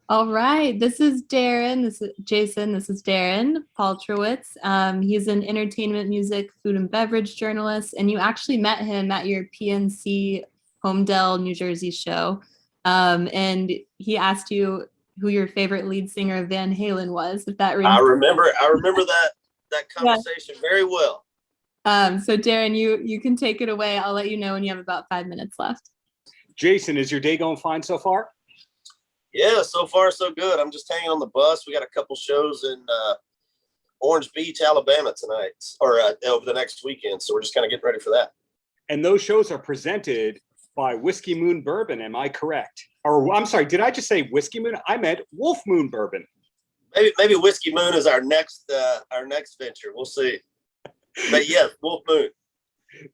All right, this is Darren. This is Jason. This is Darren Paltrowitz. He's an entertainment, music, food, and beverage journalist, and you actually met him at your PNC Homedale, New Jersey show. And he asked you who your favorite lead singer of Van Halen was, if that rings. I remember that Yeah. conversation very well. So Darren, you can take it away. I'll let you know when you have about 5 minutes left. Jason, is your day going fine so far? Yeah, so far so good. I'm just hanging on the bus. We got a couple shows in Orange Beach, Alabama tonight, or over the next weekend. So we're just kind of getting ready for that. And those shows are presented by Wolf Moon Bourbon. Am I correct? Or I'm sorry, did I just say Whiskey Moon? I meant Wolf Moon Bourbon. Maybe Whiskey Moon is our next venture. We'll see. But yeah, Wolf Moon.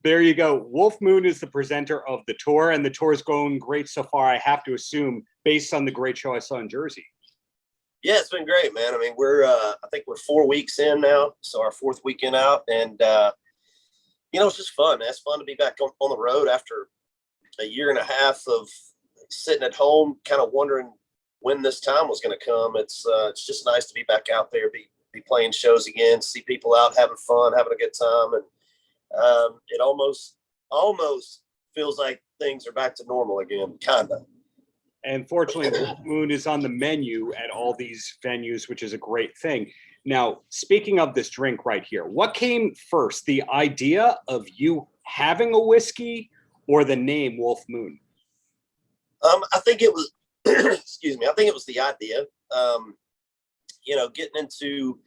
There you go. Wolf Moon is the presenter of the tour, and the tour is going great so far, I have to assume, based on the great show I saw in Jersey. Yeah, it's been great, man. I mean, I think we're 4 weeks in now, so our fourth weekend out, and it's just fun, man. It's fun to be back on the road after a year and a half of sitting at home, kind of wondering when this time was going to come. It's just nice to be back out there, be playing shows again, see people out having fun, having a good time, and it almost feels like things are back to normal again, kind of. And fortunately, Wolf Moon is on the menu at all these venues, which is a great thing. Now, speaking of this drink right here, what came first, the idea of you having a whiskey or the name Wolf Moon? I think it was, excuse me, I think it was the idea, getting into,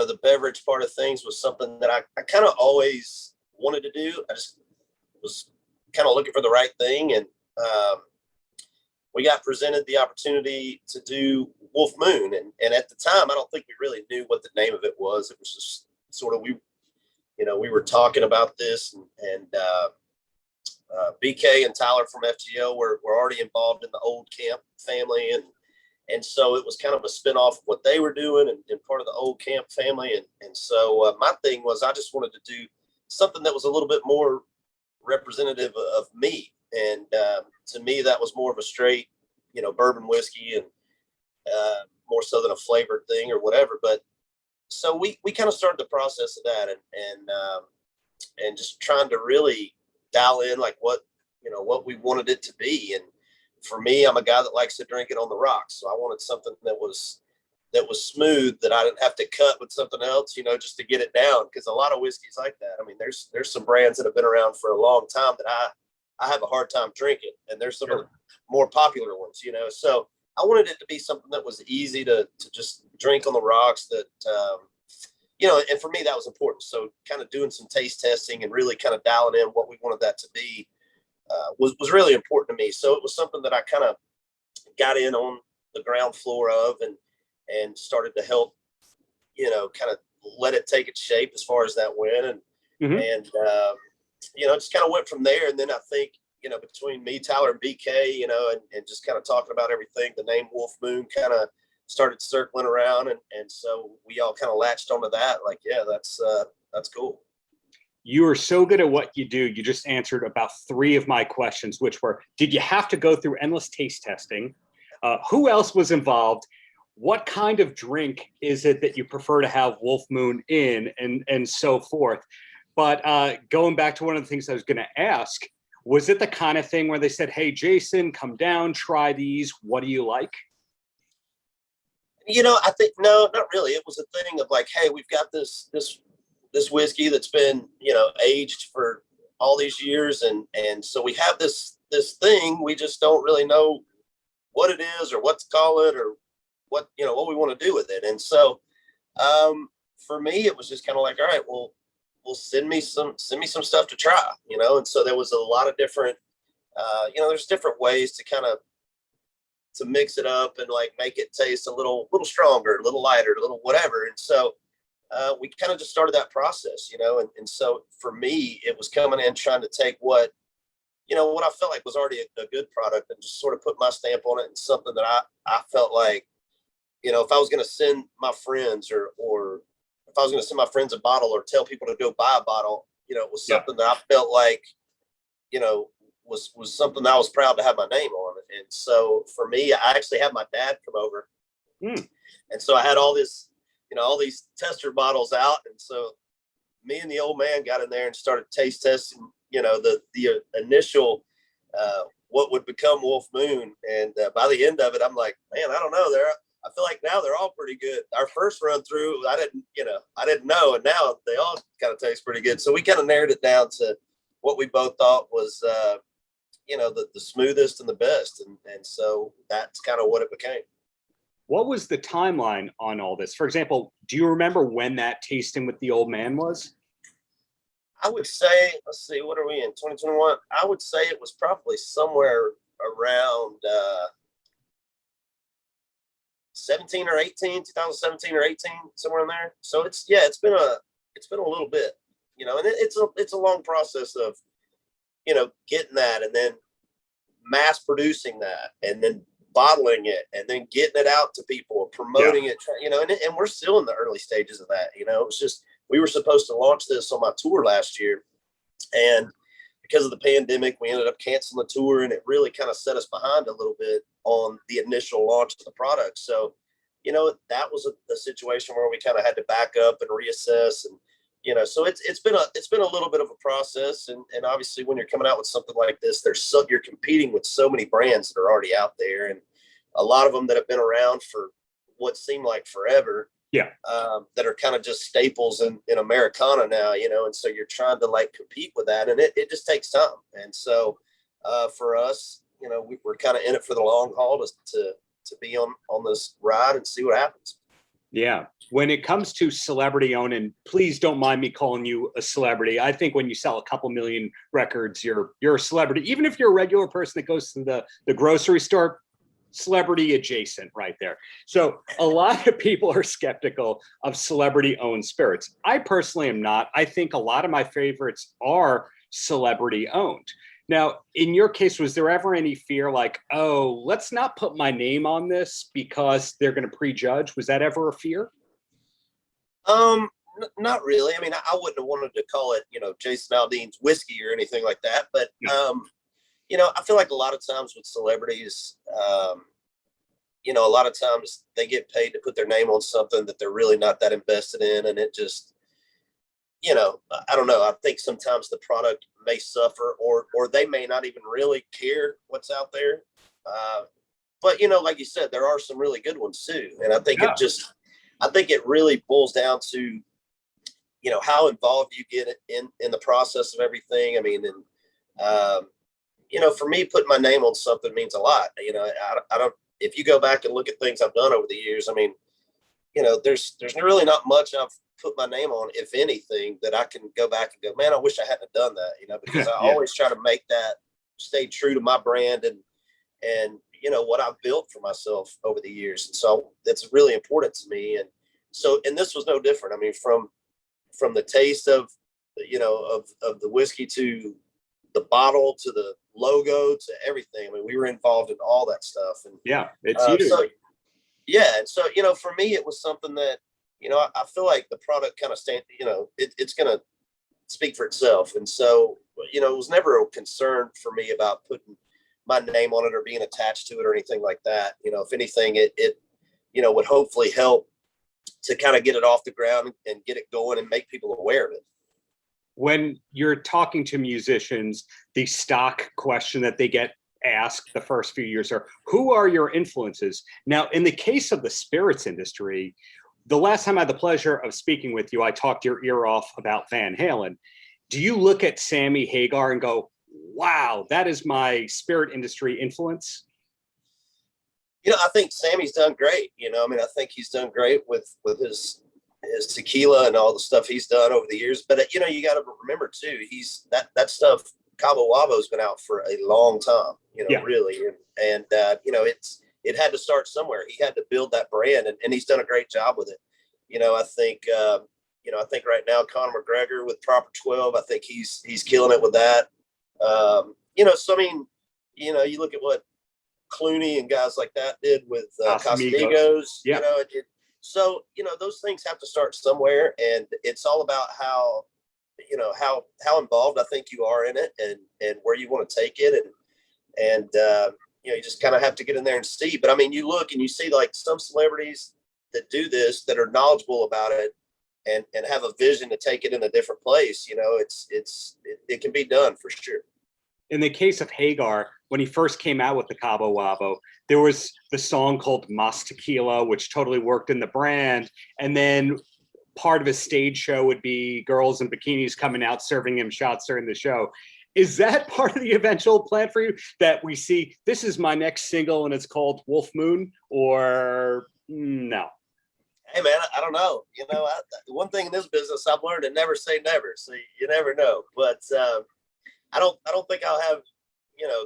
the beverage part of things was something that I kind of always wanted to do. I just was kind of looking for the right thing. And we got presented the opportunity to do Wolf Moon. And at the time, I don't think we really knew what the name of it was. It was just sort of, we were talking about this and BK and Tyler from FGO were already involved in the old camp family. And so it was kind of a spinoff of what they were doing and part of the old camp family. And so my thing was I just wanted to do something that was a little bit more representative of me. And to me, that was more of a straight, bourbon whiskey and more so than a flavored thing or whatever. But so we kind of started the process of that and just trying to really dial in like what we wanted it to be. And for me, I'm a guy that likes to drink it on the rocks. So I wanted something that was smooth, that I didn't have to cut with something else, just to get it down. Because a lot of whiskeys like that. I mean, there's some brands that have been around for a long time that I have a hard time drinking, and there's some of the more popular ones, So I wanted it to be something that was easy to just drink on the rocks. That and for me that was important. So kind of doing some taste testing and really kind of dialing in what we wanted that to be. Was really important to me. So it was something that I kind of got in on the ground floor of and started to help, kind of let it take its shape as far as that went. And just kind of went from there. And then I think, between me, Tyler, and BK, and just kind of talking about everything, the name Wolf Moon kind of started circling around. And so we all kind of latched onto that. Like, yeah, that's cool. You are so good at what you do. You just answered about 3 of my questions, which were, did you have to go through endless taste testing? Who else was involved? What kind of drink is it that you prefer to have Wolf Moon in, and so forth? But going back to one of the things I was going to ask, was it the kind of thing where they said, hey, Jason, come down, try these. What do you like? I think, no, not really. It was a thing of like, hey, we've got this whiskey that's been, aged for all these years. And so we have this thing, we just don't really know what it is or what to call it or what we want to do with it. And so, for me, it was just kind of like, all right, well, send me some stuff to try, And so there was a lot of different, there's different ways to kind of, to mix it up and like make it taste a little stronger, a little lighter, a little whatever. And so, we kind of just started that process, and so for me, it was coming in trying to take what I felt like was already a good product and just sort of put my stamp on it, and something that I felt like, if I was going to send my friends or if I was going to send my friends a bottle or tell people to go buy a bottle, it was something that I felt like, was something that I was proud to have my name on. And so for me, I actually had my dad come over. Mm. And so I had all this, all these tester bottles out. And so me and the old man got in there and started taste testing, the initial, what would become Wolf Moon. And by the end of it, I'm like, man, I don't know. I feel like now they're all pretty good. Our first run through, I didn't know. And now they all kind of taste pretty good. So we kind of narrowed it down to what we both thought was, the smoothest and the best. And so that's kind of what it became. What was the timeline on all this? For example, do you remember when that tasting with the old man was? I would say, let's see, what are we in, 2021? I would say it was probably somewhere around 17 or 18, 2017 or 18, somewhere in there. So it's been a little bit, and it's a long process of, getting that and then mass producing that and then bottling it and then getting it out to people, promoting it, and we're still in the early stages of that. It was just, we were supposed to launch this on my tour last year, and because of the pandemic, we ended up canceling the tour, and it really kind of set us behind a little bit on the initial launch of the product. So, that was a situation where we kind of had to back up and reassess, and so it's been a little bit of a process, and obviously when you're coming out with something like this, you're competing with so many brands that are already out there, and a lot of them that have been around for what seemed like forever. Yeah. That are kind of just staples in Americana now, and so you're trying to compete with that, and it just takes time. And so for us, we're kind of in it for the long haul to be on this ride and see what happens. Yeah. When it comes to celebrity owned, and please don't mind me calling you a celebrity. I think when you sell a couple million records, you're a celebrity. Even if you're a regular person that goes to the grocery store, celebrity adjacent right there. So a lot of people are skeptical of celebrity owned spirits. I personally am not. I think a lot of my favorites are celebrity owned. Now, in your case, was there ever any fear like, oh, let's not put my name on this because they're going to prejudge? Was that ever a fear? Not really. I mean, I wouldn't have wanted to call it, Jason Aldean's whiskey or anything like that. But, I feel like a lot of times with celebrities, a lot of times they get paid to put their name on something that they're really not that invested in. And it just, I don't know. I think sometimes the product may suffer or they may not even really care what's out there. But, like you said, there are some really good ones too. And I think it really boils down to, how involved you get in the process of everything. I mean, and, for me, putting my name on something means a lot. I don't, if you go back and look at things I've done over the years, I mean, there's really not much I've put my name on, if anything, that I can go back and go, man, I wish I hadn't done that, because I always try to make that stay true to my brand and what I've built for myself over the years. And so that's really important to me. And so, and this was no different. I mean, from the taste of, of the whiskey to the bottle to the logo to everything. I mean, we were involved in all that stuff. And it's you. So, and so, for me, it was something that, I feel like the product kind of it's going to speak for itself. And so, it was never a concern for me about putting my name on it or being attached to it or anything like that. If anything, it would hopefully help to kind of get it off the ground and get it going and make people aware of it. When you're talking to musicians, the stock question that they get asked the first few years are, who are your influences? Now, in the case of the spirits industry, the last time I had the pleasure of speaking with you, I talked your ear off about Van Halen. Do you look at Sammy Hagar and go, wow, that is my spirit industry influence? I think Sammy's done great. I think he's done great with his tequila and all the stuff he's done over the years. But, you got to remember too, he's that stuff, Cabo Wabo's been out for a long time, really. And it had to start somewhere. He had to build that brand and he's done a great job with it. I think right now, Conor McGregor with Proper 12, I think he's killing it with that. So I mean, you look at what Clooney and guys like that did with Casamigos, so, those things have to start somewhere, and it's all about how involved I think you are in it and where you want to take it. And you just kind of have to get in there and see. But I mean, you look and you see like some celebrities that do this that are knowledgeable about it and have a vision to take it in a different place. It can be done for sure. In the case of Hagar, when he first came out with the Cabo Wabo, there was the song called Mas Tequila, which totally worked in the brand. And then part of his stage show would be girls in bikinis coming out serving him shots during the show. Is that part of the eventual plan for you, that we see this is my next single and it's called Wolf Moon, or no? Hey man, I don't know. One thing in this business I've learned to never say never. So you never know. But I don't think I'll have,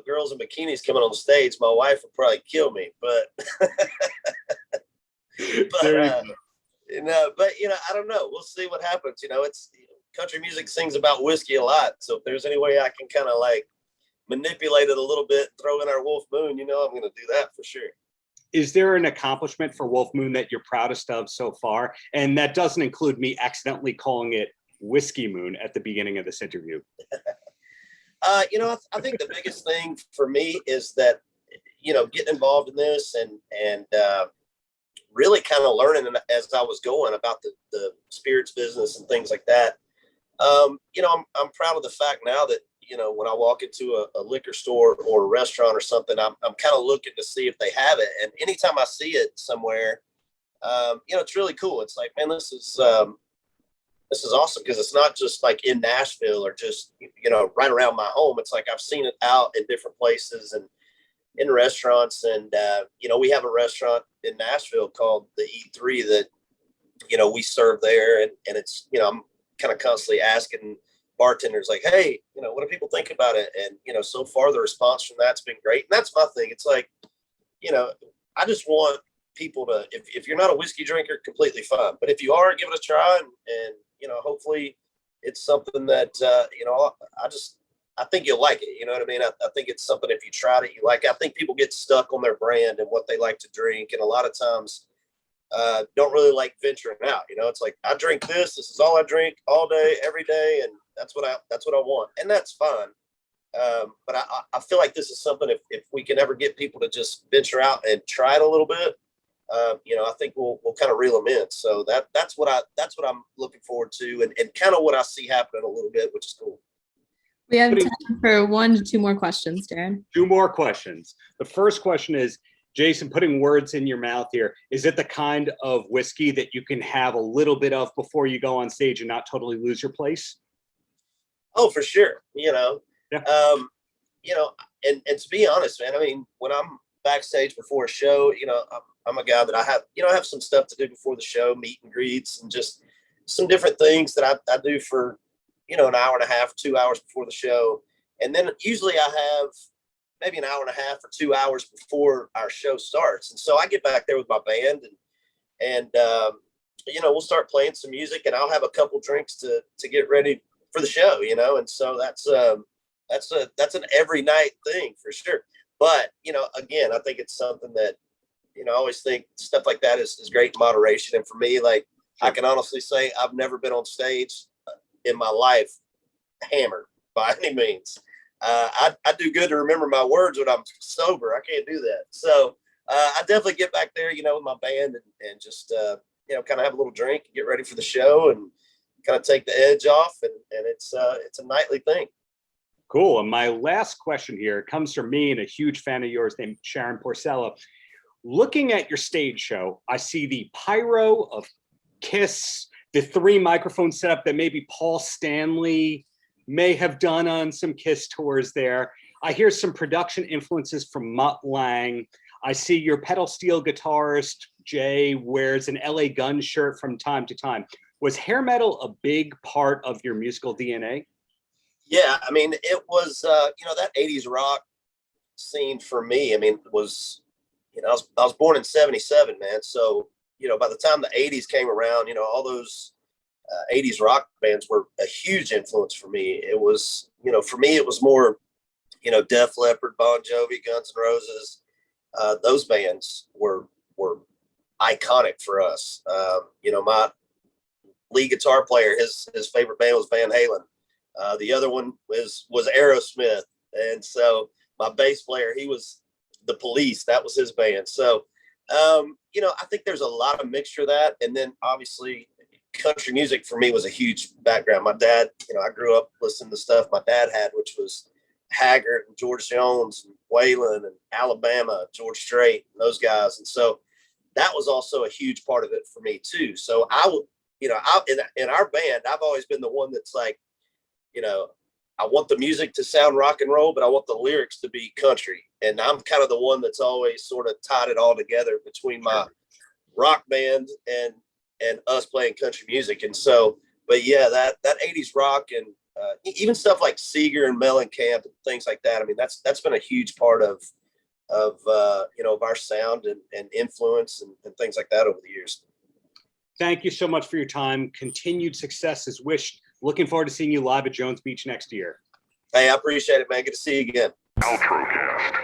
girls in bikinis coming on stage. My wife would probably kill me, but I don't know. We'll see what happens. It's country music sings about whiskey a lot. So if there's any way I can kind of like manipulate it a little bit, throw in our Wolf Moon, I'm going to do that for sure. Is there an accomplishment for Wolf Moon that you're proudest of so far? And that doesn't include me accidentally calling it Whiskey Moon at the beginning of this interview. I think the biggest thing for me is that, getting involved in this and really kind of learning as I was going about the spirits business and things like that. I'm proud of the fact now that, when I walk into a liquor store or a restaurant or something, I'm kind of looking to see if they have it. And anytime I see it somewhere, it's really cool. It's like, man, this is awesome, because it's not just like in Nashville or just, right around my home. It's like I've seen it out in different places and in restaurants. And, we have a restaurant in Nashville called the E3 that, we serve there. And it's, I'm kind of constantly asking bartenders like, hey, what do people think about it? And, so far the response from that's been great. And that's my thing. It's like, I just want people to, if you're not a whiskey drinker, completely fine. But if you are, give it a try and hopefully it's something that, I think you'll like it. You know what I mean? I think it's something, if you tried it, you like it. I think people get stuck on their brand and what they like to drink. And a lot of times don't really like venturing out. It's like, I drink this is all I drink all day, every day. And that's what I want. And that's fine. But I feel like this is something, if we can ever get people to just venture out and try it a little bit, I think we'll kind of reel them in. So that's what I'm looking forward to, and kind of what I see happening a little bit, which is cool. We have time for 1 to 2 more questions, Darren. 2 more questions. The first question is, Jason, putting words in your mouth here, is it the kind of whiskey that you can have a little bit of before you go on stage and not totally lose your place? Oh, for sure. Yeah. And to be honest, man, I mean, when I'm backstage before a show, I'm a guy that I have some stuff to do before the show, meet and greets, and just some different things that I do for, an hour and a half, 2 hours before the show. And then usually I have maybe an hour and a half or 2 hours before our show starts. And so I get back there with my band and we'll start playing some music, and I'll have a couple drinks to get ready for the show, and so that's an every night thing for sure. But, again, I think it's something that, I always think stuff like that is great in moderation. And for me, like, I can honestly say I've never been on stage in my life hammered by any means. I do good to remember my words when I'm sober. I can't do that. So I definitely get back there, with my band and just, kind of have a little drink and get ready for the show and kind of take the edge off. And it's a nightly thing. Cool. And my last question here comes from me and a huge fan of yours named Sharon Porcella. Looking at your stage show, I see the pyro of Kiss, the 3 microphone setup that maybe Paul Stanley may have done on some Kiss tours there. I hear some production influences from Mutt Lange. I see your pedal steel guitarist, Jay, wears an LA Gun shirt from time to time. Was hair metal a big part of your musical DNA? Yeah, I mean, it was, that 80s rock scene for me, I mean, was, I was born in 77, man. So, by the time the 80s came around, all those 80s rock bands were a huge influence for me. It was, for me, it was more, Def Leppard, Bon Jovi, Guns N' Roses. Those bands were iconic for us. My lead guitar player, his favorite band was Van Halen. The other one was Aerosmith. And so my bass player, he was the Police. That was his band. So, I think there's a lot of mixture of that. And then obviously country music for me was a huge background. My dad, I grew up listening to stuff my dad had, which was Haggard and George Jones and Waylon and Alabama, George Strait, and those guys. And so that was also a huge part of it for me too. So I would, in our band, I've always been the one that's like, I want the music to sound rock and roll, but I want the lyrics to be country. And I'm kind of the one that's always sort of tied it all together between my rock band and us playing country music. And so, but yeah, that 80s rock and even stuff like Seeger and Mellencamp and things like that. I mean, that's been a huge part of our sound and influence and things like that over the years. Thank you so much for your time. Continued success is wished. Looking forward to seeing you live at Jones Beach next year. Hey, I appreciate it, man. Good to see you again. Paltrocast.